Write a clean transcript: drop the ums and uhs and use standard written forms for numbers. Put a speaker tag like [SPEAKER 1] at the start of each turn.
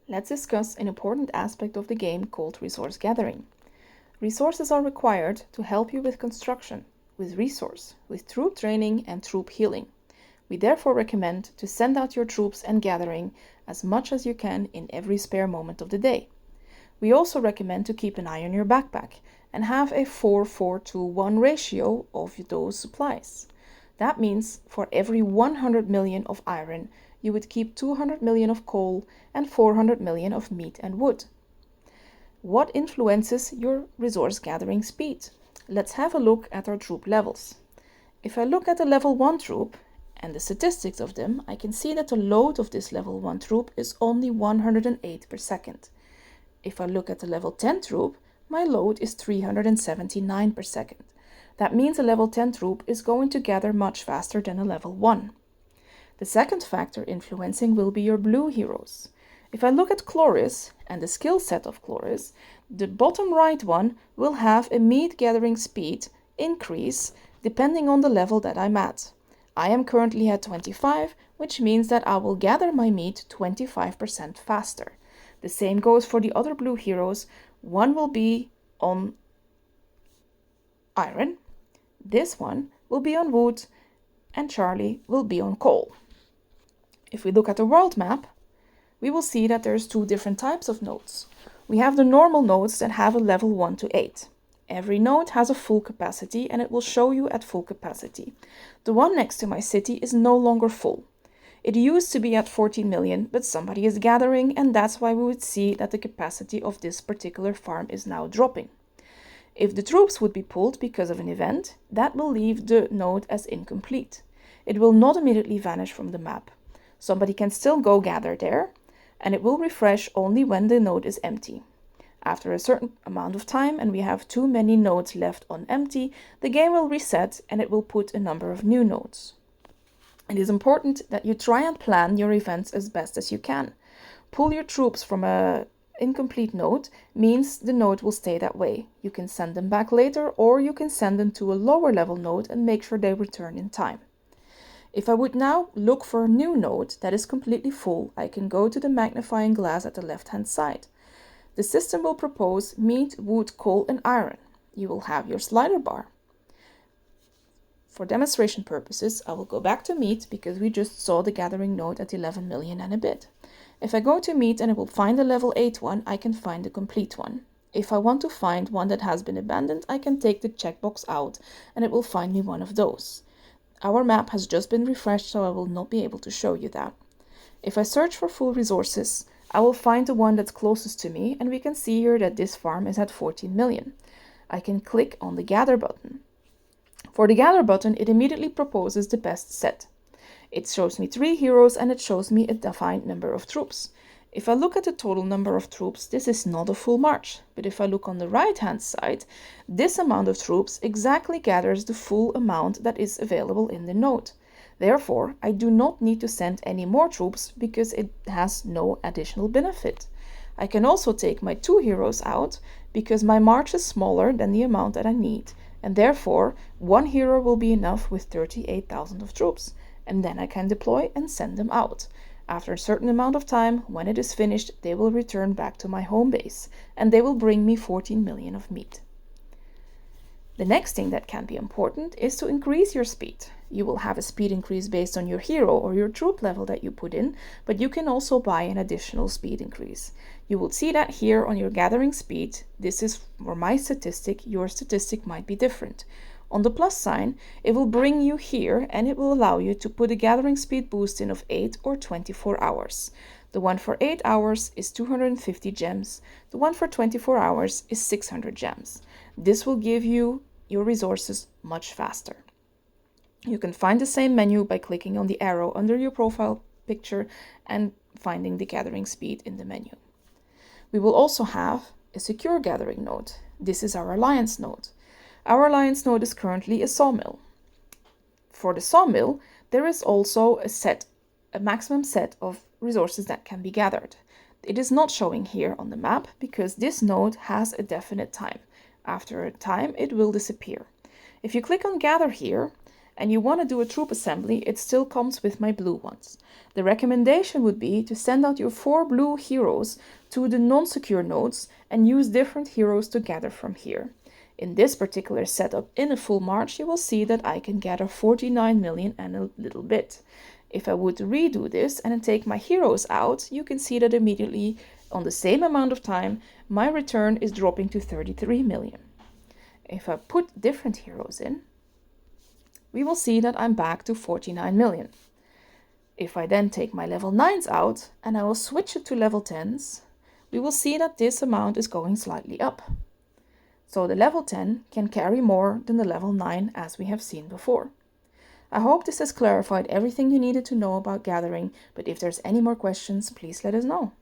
[SPEAKER 1] Let's discuss an important aspect of the game called resource gathering. Resources are required to help you with construction, with resource, with troop training and troop healing. We therefore recommend to send out your troops and gathering as much as you can in every spare moment of the day. We also recommend to keep an eye on your backpack and have a 4:4:1 ratio of those supplies. That means for every 100 million of iron, you would keep 200 million of coal and 400 million of meat and wood. What influences your resource gathering speed? Let's have a look at our troop levels. If I look at the level 1 troop and the statistics of them, I can see that the load of this level 1 troop is only 108 per second. If I look at the level 10 troop, my load is 379 per second. That means a level 10 troop is going to gather much faster than a level 1. The second factor influencing will be your blue heroes. If I look at Chloris and the skill set of Chloris, the bottom right one will have a meat gathering speed increase depending on the level that I'm at. I am currently at 25, which means that I will gather my meat 25% faster. The same goes for the other blue heroes. One will be on iron, this one will be on wood, and Charlie will be on coal. If we look at the world map, we will see that there's two different types of nodes. We have the normal nodes that have a level 1 to 8. Every node has a full capacity and it will show you at full capacity. The one next to my city is no longer full. It used to be at 14 million, but somebody is gathering, and that's why we would see that the capacity of this particular farm is now dropping. If the troops would be pulled because of an event, that will leave the node as incomplete. It will not immediately vanish from the map. Somebody can still go gather there, and it will refresh only when the node is empty. After a certain amount of time and we have too many nodes left on empty, the game will reset and it will put a number of new nodes. It is important that you try and plan your events as best as you can. Pull your troops from an incomplete node means the node will stay that way. You can send them back later, or you can send them to a lower level node and make sure they return in time. If I would now look for a new node that is completely full, I can go to the magnifying glass at the left-hand side. The system will propose meat, wood, coal, and iron. You will have your slider bar. For demonstration purposes, I will go back to meat because we just saw the gathering node at 11 million and a bit. If I go to meat and it will find a level 8 one, I can find the complete one. If I want to find one that has been abandoned, I can take the checkbox out and it will find me one of those. Our map has just been refreshed, so I will not be able to show you that. If I search for full resources, I will find the one that's closest to me, and we can see here that this farm is at 14 million. I can click on the gather button. For the gather button, it immediately proposes the best set. It shows me 3 heroes and it shows me a defined number of troops. If I look at the total number of troops, this is not a full march. But if I look on the right-hand side, this amount of troops exactly gathers the full amount that is available in the node. Therefore, I do not need to send any more troops because it has no additional benefit. I can also take my 2 heroes out because my march is smaller than the amount that I need. And therefore, 1 hero will be enough with 38,000 of troops. And then I can deploy and send them out. After a certain amount of time, when it is finished, they will return back to my home base, and they will bring me 14 million of meat. The next thing that can be important is to increase your speed. You will have a speed increase based on your hero or your troop level that you put in, but you can also buy an additional speed increase. You will see that here on your gathering speed. This is for my statistic. Your statistic might be different. On the plus sign, it will bring you here and it will allow you to put a gathering speed boost in of 8 or 24 hours. The one for 8 hours is 250 gems. The one for 24 hours is 600 gems. This will give you your resources much faster. You can find the same menu by clicking on the arrow under your profile picture and finding the gathering speed in the menu. We will also have a secure gathering node. This is our alliance node. Our alliance node is currently a sawmill. For the sawmill, there is also a maximum set of resources that can be gathered. It is not showing here on the map because this node has a definite time. After a time, it will disappear. If you click on gather here and you want to do a troop assembly, it still comes with my blue ones. The recommendation would be to send out your 4 blue heroes to the non-secure nodes and use different heroes to gather from here. In this particular setup, in a full march, you will see that I can gather 49 million and a little bit. If I would redo this and take my heroes out, you can see that immediately, on the same amount of time, my return is dropping to 33 million. If I put different heroes in, we will see that I'm back to 49 million. If I then take my level 9s out and I will switch it to level 10s, we will see that this amount is going slightly up. So the level 10 can carry more than the level 9 as we have seen before. I hope this has clarified everything you needed to know about gathering, but if there's any more questions, please let us know.